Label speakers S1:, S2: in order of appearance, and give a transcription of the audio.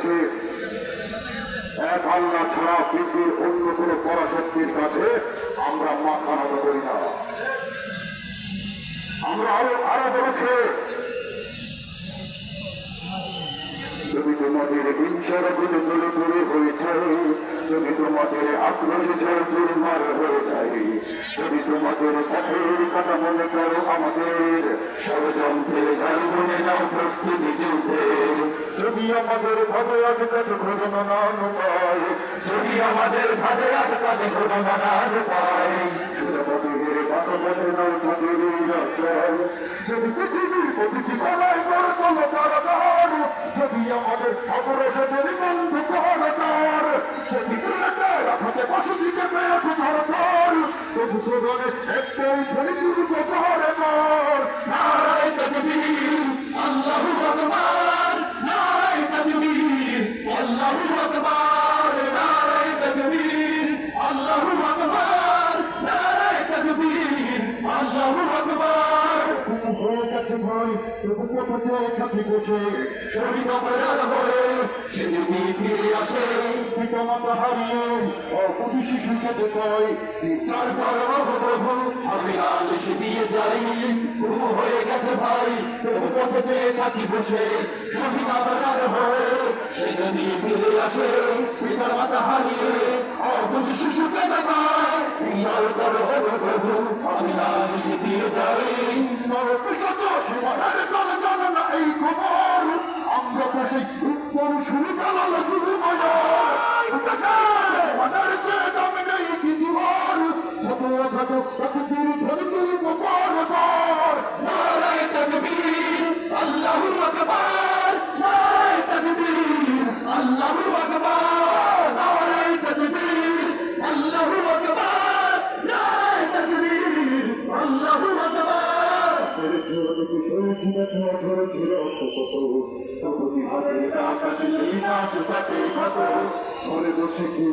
S1: বলেছে, এক আল্লাহ ছাড়া পৃথিবীর অন্য কোনো পরাশক্তির কাছে আমরা মাথা নত করি না। আমরা আরো বলেছে, যদি তোমাদের হিংসার গুলো চলে পড়ে হয়ে যায়, যদি তোমাদের আক্রোশে জয় চুরমার হয়ে যায়, যদি তোমাদের পথের কথা মনে করো আমাদের ষড়যন্ত্রে যাই মনে নাও প্রস্তুতি যুদ্ধের, যদি আমাদের ভাবে আটকাতে খোঁজো নানান উপায়, যদি আমাদের ভাবে আটকাতে খোঁজো নানান উপায়, সুযোগের বাঁধে নাও তাদের আশ্রয়, যদি পৃথিবীর প্রতিটি গলায় করে তোলো কারাগার, যদি আমাদের সাগরে সেদের বন্ধু কারাগার, যদি রাখাতে পাশে দিকে পেয়ে ধরতার, তবু সোগানে একটাই ফেলে তুলব কারাগার। নারায়ে তাকবীর, আল্লাহু আকবার, নারায়ে তাকবীর, আল্লাহু আকবার, নারায়ে তাকবীর, আল্লাহু আকবার, নারায়ে তাকবীর, আল্লাহু আকবার। হয়ে গেছে ভাই, তবু কোথা খাতে বসে শহীদ অপরাধ হয়ে সে যদি ফিরে আসে, পিতা মাতা হারিয়ে অবধি শিশুকে দেখায় বিচার করো প্রভু, আমি আদেশে দিয়ে যাই, তবু হয়ে গেছে ভাই, তবু কোথা থাকি বসে শহীদ অপরাধ হয়ে সে যদি ফিরে আসে, পিতা মাতা হারিয়ে অবধি শিশুকে দেখায় বিচার করো প্রভু, আমি আদেশে দিয়ে যাই। সীমানার দলে জানে না এই খবর, আমরা তো সেই উত্তর শুরু পেলাম শুরু সীমানার চেয়ে দামে নেই কিছু আর, শত ঘাত প্রকৃতির ধরে তুলব বারবার। নারায়ে তাকবীর, আল্লাহু আকবার, নারায়ে তাকবীর, আল্লাহু আকবার, নারায়ে তাকবীর, আল্লাহু আকবার, নারায়ে তাকবীর, আল্লাহু আকবার। আকাশে বসে কি